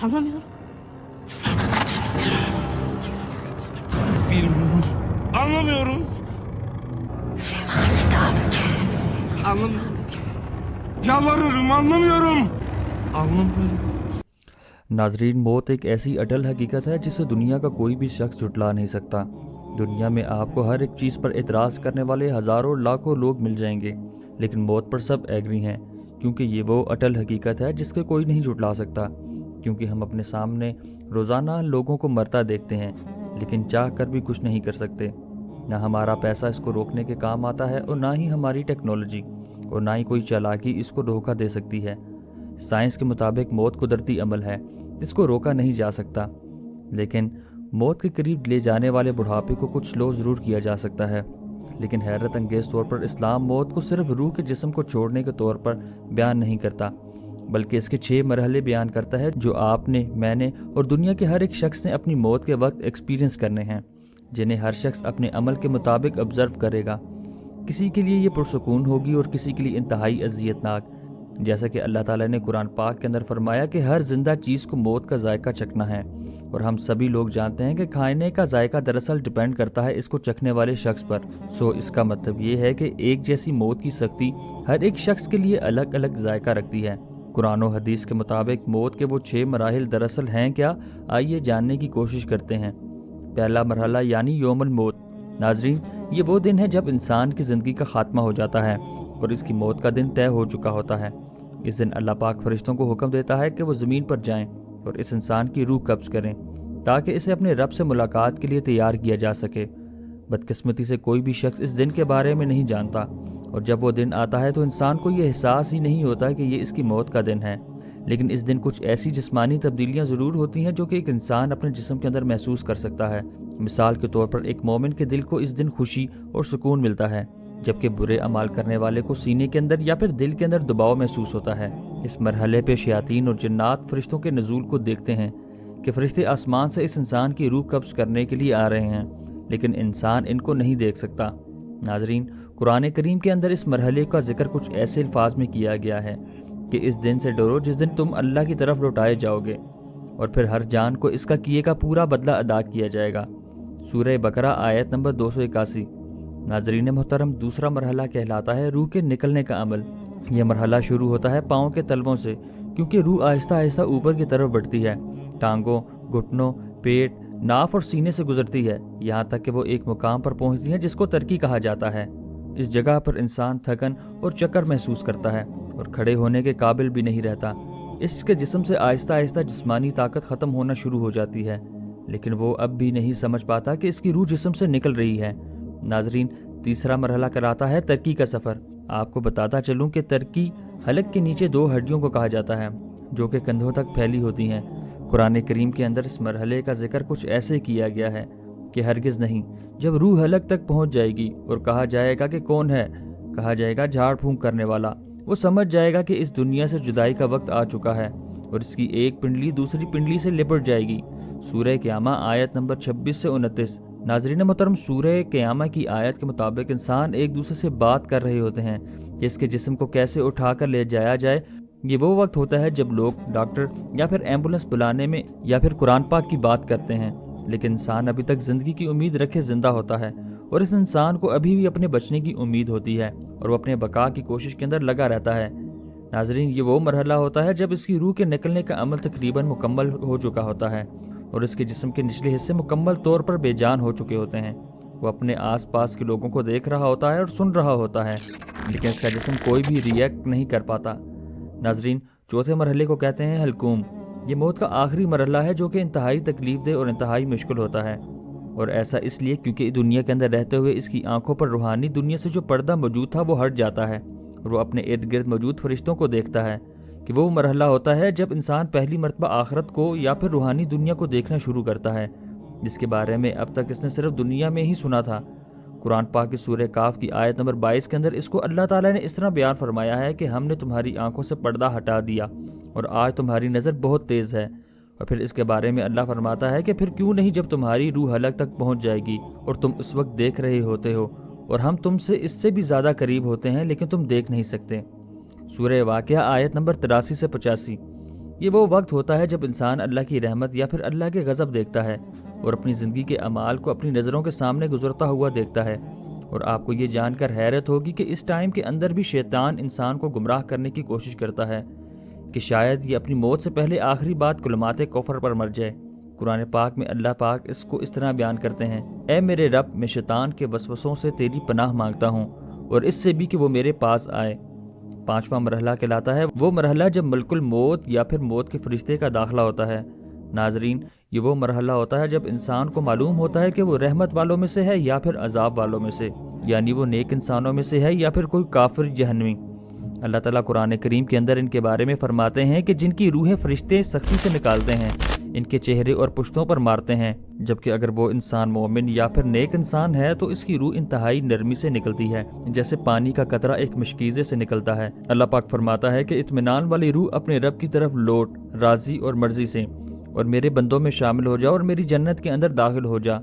Anlamıyorum. Bilmiyorum. Anlamıyorum. Anlamıyorum. Yalvarırım, anlamıyorum. Anlamıyorum. नाजरीन, मौत एक ऐसी अटल हकीकत है जिसे दुनिया का कोई भी शख्स झुटला नहीं सकता। दुनिया में आपको हर एक चीज़ पर एतराज़ करने वाले हज़ारों लाखों लोग मिल जाएंगे, लेकिन मौत पर सब एग्री हैं, क्योंकि ये वो अटल हकीकत है जिसके कोई नहीं झुटला सकता। क्योंकि हम अपने सामने रोज़ाना लोगों को मरता देखते हैं, लेकिन चाह कर भी कुछ नहीं कर सकते। ना हमारा पैसा इसको रोकने के काम आता है, और ना ही हमारी टेक्नोलॉजी, और ना ही कोई चालाकी इसको धोखा दे सकती है। साइंस के मुताबिक मौत कुदरती अमल है, इसको रोका नहीं जा सकता, लेकिन मौत के करीब ले जाने वाले बुढ़ापे को कुछ स्लो ज़रूर किया जा सकता है। लेकिन हैरत अंगेज़ तौर पर इस्लाम मौत को सिर्फ रूह के जिस्म को छोड़ने के तौर पर बयान नहीं करता, बल्कि इसके 6 मरहले बयान करता है जो आपने, मैंने और दुनिया के हर एक शख्स ने अपनी मौत के वक्त एक्सपीरियंस करने हैं, जिन्हें हर शख्स अपने अमल के मुताबिक ऑब्ज़र्व करेगा। किसी के लिए ये पुरसकून होगी और किसी के लिए इंतहाई अजियतनाक। जैसा कि अल्लाह ताला ने कुरान पाक के अंदर फरमाया कि हर जिंदा चीज़ को मौत का जायका चखना है, और हम सभी लोग जानते हैं कि खाने का जायका दरअसल डिपेंड करता है इसको चखने वाले शख्स पर। सो इसका मतलब ये है कि एक जैसी मौत की सख्ती हर एक शख्स के लिए अलग अलग जायका रखती है। कुरान और हदीस के मुताबिक मौत के वो 6 मराहिल दरअसल हैं क्या, आइए जानने की कोशिश करते हैं। पहला मरहला यानी यौमुल मौत। नाजरीन, ये वो दिन है जब इंसान की ज़िंदगी का खात्मा हो जाता है और इसकी मौत का दिन तय हो चुका होता है। इस दिन अल्लाह पाक फरिश्तों को हुक्म देता है कि वो ज़मीन पर जाएं और इस इंसान की रूह कब्ज़ करें, ताकि इसे अपने रब से मुलाकात के लिए तैयार किया जा सके। बदकिस्मती से कोई भी शख्स इस दिन के बारे में नहीं जानता, और जब वो दिन आता है तो इंसान को ये एहसास ही नहीं होता कि ये इसकी मौत का दिन है। लेकिन इस दिन कुछ ऐसी जिस्मानी तब्दीलियाँ ज़रूर होती हैं जो कि एक इंसान अपने जिस्म के अंदर महसूस कर सकता है। मिसाल के तौर पर एक मोमिन के दिल को इस दिन खुशी और सुकून मिलता है, जबकि बुरे अमाल करने वाले को सीने के अंदर या फिर दिल के अंदर दबाव महसूस होता है। इस मरहले पे शयातीन और जिन्नात फरिश्तों के नज़ूल को देखते हैं कि फरिश्ते आसमान से इस इंसान की रूह कब्ज़ करने के लिए आ रहे हैं, लेकिन इंसान इनको नहीं देख सकता। नाजरीन, कुरान करीम के अंदर इस मरहले का जिक्र कुछ ऐसे अल्फाज में किया गया है कि इस दिन से डरो जिस दिन तुम अल्लाह की तरफ लौटाए जाओगे, और फिर हर जान को इसका किए का पूरा बदला अदा किया जाएगा। सूरह बकरा आयत नंबर 281। नाजरीन मोहतरम, दूसरा मरहला कहलाता है रूह के निकलने का अमल। यह मरहला शुरू होता है पाँव के तलवों से, क्योंकि रूह आहिस्ता आहिस्ता ऊपर की तरफ बढ़ती है, टांगों, घुटनों, पेट, नाफ और सीने से गुजरती है, यहाँ तक कि वो एक मुकाम पर पहुँचती है जिसको तरकी कहा जाता है। इस जगह पर इंसान थकन और चक्कर महसूस करता है और खड़े होने के काबिल भी नहीं रहता। इसके जिस्म से आहिस्ता आहिस्ता जिस्मानी ताकत ख़त्म होना शुरू हो जाती है, लेकिन वो अब भी नहीं समझ पाता कि इसकी रूह जिस्म से निकल रही है। नाजरीन, तीसरा मरहला कराता है तरकी का सफ़र। आपको बताता चलूँ कि तरकी हलक के नीचे 2 हड्डियों को कहा जाता है, जो कि कंधों तक फैली होती हैं। कुरान करीम के अंदर इस मरहले का जिक्र कुछ ऐसे किया गया है कि हरगिज़ नहीं, जब रूह हलक तक पहुँच जाएगी और कहा जाएगा कि कौन है, कहा जाएगा झाड़ फूंक करने वाला, वो समझ जाएगा कि इस दुनिया से जुदाई का वक्त आ चुका है और इसकी एक पिंडली दूसरी पिंडली से लिपट जाएगी। सूरह क़यामा आयत नंबर 26 से 29। नाज़रीन मोहतरम, सूरह क़यामा की आयत के मुताबिक इंसान एक दूसरे से बात कर रहे होते हैं कि इसके जिस्म को कैसे उठाकर ले जाया जाए। ये वो वक्त होता है जब लोग डॉक्टर या फिर एम्बुलेंस बुलाने में या फिर कुरान पाक की बात करते हैं, लेकिन इंसान अभी तक ज़िंदगी की उम्मीद रखे ज़िंदा होता है, और इस इंसान को अभी भी अपने बचने की उम्मीद होती है और वो अपने बका की कोशिश के अंदर लगा रहता है। नाजरीन, ये वो मरहला होता है जब इसकी रूह के निकलने का अमल तकरीबन मुकम्मल हो चुका होता है और इसके जिस्म के निचले हिस्से मुकम्मल तौर पर बेजान हो चुके होते हैं। वो अपने आसपास के लोगों को देख रहा होता है और सुन रहा होता है, लेकिन इसका जिस्म कोई भी रिएक्ट नहीं कर पाता। नाजरीन, चौथे मरहले को कहते हैं हलकूम। ये मौत का आखिरी मरहला है जो कि इंतहाई तकलीफ दे और इंतहाई मुश्किल होता है, और ऐसा इसलिए क्योंकि दुनिया के अंदर रहते हुए इसकी आंखों पर रूहानी दुनिया से जो पर्दा मौजूद था वो हट जाता है और वो अपने इर्द गिर्द मौजूद फरिश्तों को देखता है। कि वो मरहला होता है जब इंसान पहली मरतबा आखिरत को या फिर रूहानी दुनिया को देखना शुरू करता है, जिसके बारे में अब तक इसने सिर्फ दुनिया में ही सुना था। कुरान पाक की सूरह काफ की आयत नंबर 22 के अंदर इसको अल्लाह ताला ने इस तरह बयान फरमाया है कि हमने तुम्हारी आंखों से पर्दा हटा दिया और आज तुम्हारी नज़र बहुत तेज़ है। और फिर इसके बारे में अल्लाह फरमाता है कि फिर क्यों नहीं जब तुम्हारी रूह हलक तक पहुंच जाएगी और तुम उस वक्त देख रहे होते हो और हम तुमसे इससे भी ज़्यादा करीब होते हैं लेकिन तुम देख नहीं सकते। सूरह वाक़िया आयत नंबर 83 से 85। یہ وہ وقت ہوتا ہے جب انسان اللہ کی رحمت یا پھر اللہ کے غضب دیکھتا ہے اور اپنی زندگی کے اعمال کو اپنی نظروں کے سامنے گزرتا ہوا دیکھتا ہے۔ اور آپ کو یہ جان کر حیرت ہوگی کہ اس ٹائم کے اندر بھی شیطان انسان کو گمراہ کرنے کی کوشش کرتا ہے کہ شاید یہ اپنی موت سے پہلے آخری بات کلمات کفر پر مر جائے۔ قرآن پاک میں اللہ پاک اس کو اس طرح بیان کرتے ہیں: اے میرے رب، میں شیطان کے وسوسوں سے تیری پناہ مانگتا ہوں اور اس سے بھی کہ وہ میرے پاس آئے۔ 5واں مرحلہ کہلاتا ہے وہ مرحلہ جب ملک الموت یا پھر موت کے فرشتے کا داخلہ ہوتا ہے۔ ناظرین، یہ وہ مرحلہ ہوتا ہے جب انسان کو معلوم ہوتا ہے کہ وہ رحمت والوں میں سے ہے یا پھر عذاب والوں میں سے، یعنی وہ نیک انسانوں میں سے ہے یا پھر کوئی کافر جہنمی۔ اللہ تعالیٰ قرآن کریم کے اندر ان کے بارے میں فرماتے ہیں کہ جن کی روحیں فرشتے سختی سے نکالتے ہیں، ان کے چہرے اور پشتوں پر مارتے ہیں، جبکہ اگر وہ انسان مومن یا پھر نیک انسان ہے تو اس کی روح انتہائی نرمی سے نکلتی ہے، جیسے پانی کا قطرہ ایک مشکیزے سے نکلتا ہے۔ اللہ پاک فرماتا ہے کہ اطمینان والی روح اپنے رب کی طرف لوٹ، راضی اور مرضی سے، اور میرے بندوں میں شامل ہو جا اور میری جنت کے اندر داخل ہو جا۔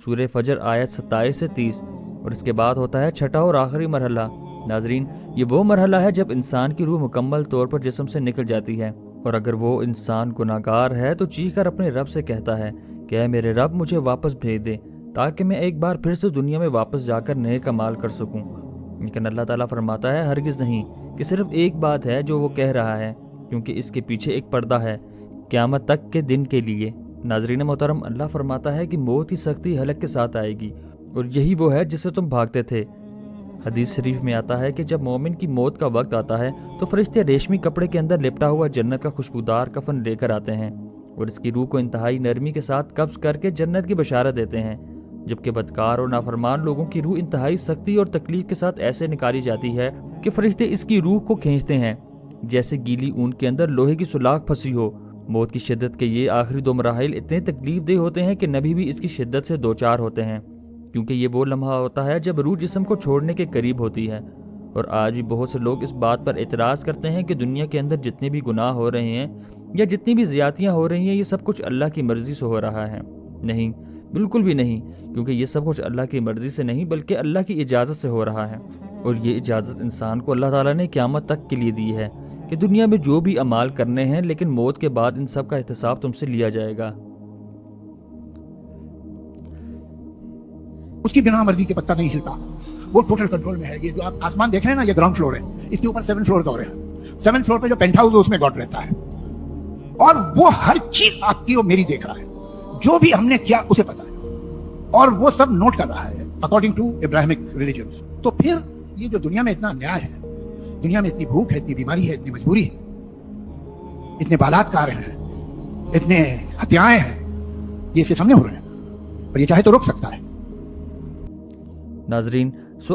سورہ فجر آیت 27 سے 30۔ اور اس کے بعد ہوتا ہے چھٹا اور آخری مرحلہ۔ ناظرین، یہ وہ مرحلہ ہے جب انسان کی روح مکمل طور پر جسم سے نکل جاتی ہے، اور اگر وہ انسان گناہگار ہے تو چیخ کر اپنے رب سے کہتا ہے کہ اے میرے رب، مجھے واپس بھیج دے تاکہ میں ایک بار پھر سے دنیا میں واپس جا کر نیک اعمال کر سکوں۔ لیکن اللہ تعالیٰ فرماتا ہے ہرگز نہیں، کہ صرف ایک بات ہے جو وہ کہہ رہا ہے، کیونکہ اس کے پیچھے ایک پردہ ہے قیامت تک کے دن کے لیے۔ ناظرین محترم، اللہ فرماتا ہے کہ موت کی سختی حلق کے ساتھ آئے گی، اور یہی وہ ہے جس سے تم بھاگتے تھے۔ حدیث شریف میں آتا ہے کہ جب مومن کی موت کا وقت آتا ہے تو فرشتے ریشمی کپڑے کے اندر لپٹا ہوا جنت کا خوشبودار کفن لے کر آتے ہیں اور اس کی روح کو انتہائی نرمی کے ساتھ قبض کر کے جنت کی بشارت دیتے ہیں، جبکہ بدکار اور نافرمان لوگوں کی روح انتہائی سختی اور تکلیف کے ساتھ ایسے نکالی جاتی ہے کہ فرشتے اس کی روح کو کھینچتے ہیں جیسے گیلی اون کے اندر لوہے کی سلاخ پھنسی ہو۔ موت کی شدت کے یہ آخری 2 مراحل اتنے تکلیف دہ ہوتے ہیں کہ نبی بھی اس کی شدت سے دوچار ہوتے ہیں، کیونکہ یہ وہ لمحہ ہوتا ہے جب روح جسم کو چھوڑنے کے قریب ہوتی ہے۔ اور آج بھی بہت سے لوگ اس بات پر اعتراض کرتے ہیں کہ دنیا کے اندر جتنے بھی گناہ ہو رہے ہیں یا جتنی بھی زیادتیاں ہو رہی ہیں، یہ سب کچھ اللہ کی مرضی سے ہو رہا ہے۔ نہیں، بالکل بھی نہیں، کیونکہ یہ سب کچھ اللہ کی مرضی سے نہیں بلکہ اللہ کی اجازت سے ہو رہا ہے، اور یہ اجازت انسان کو اللہ تعالیٰ نے قیامت تک کے لیے دی ہے کہ دنیا میں جو بھی اعمال کرنے ہیں، لیکن موت کے بعد ان سب کا احتساب تم سے لیا جائے گا۔ اس کی بنا مرضی کے پتہ نہیں ہلتا، وہ ٹوٹل کنٹرول میں ہے۔ یہ جو آپ آسمان دیکھ رہے ہیں نا، یہ گراؤنڈ فلور ہے، اس کے اوپر 7 فلور اور ہیں۔ 7 فلور پہ جو پینٹ ہاؤس ہے اس میں گاڈ رہتا ہے، اور وہ ہر چیز آپ کی اور میری دیکھ رہا ہے، جو بھی ہم نے کیا اسے پتا ہے، اور وہ سب نوٹ کر رہا ہے اکارڈنگ ٹو ابراہمک ریلیجنس۔ تو پھر یہ جو دنیا میں اتنا انیائے ہے، دنیا میں اتنی بھوک ہے، اتنی بیماری ہے، اتنی مجبوری ہے، اتنے بلاತ್ಕಾರ ہیں، اتنے ہتھیاریں ہیں، یہ اس کے سامنے ہو رہے ہیں، اور یہ چاہے تو روک سکتا ہے۔ ناظرین،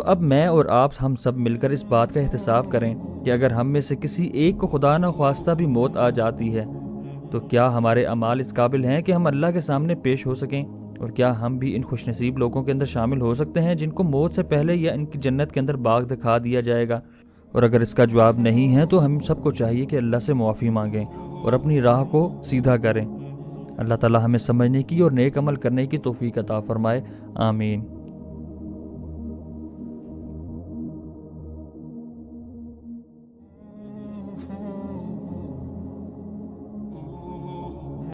اب میں اور آپ ہم سب مل کر اس بات کا احتساب کریں کہ اگر ہم میں سے کسی ایک کو خدا نہ خواستہ بھی موت آ جاتی ہے تو کیا ہمارے اعمال اس قابل ہیں کہ ہم اللہ کے سامنے پیش ہو سکیں، اور کیا ہم بھی ان خوش نصیب لوگوں کے اندر شامل ہو سکتے ہیں جن کو موت سے پہلے یا ان کی جنت کے اندر باغ دکھا دیا جائے گا؟ اور اگر اس کا جواب نہیں ہے تو ہم سب کو چاہیے کہ اللہ سے معافی مانگیں اور اپنی راہ کو سیدھا کریں۔ اللہ تعالی ہمیں سمجھنے کی اور نیک عمل کرنے کی توفیق عطا فرمائے، آمین۔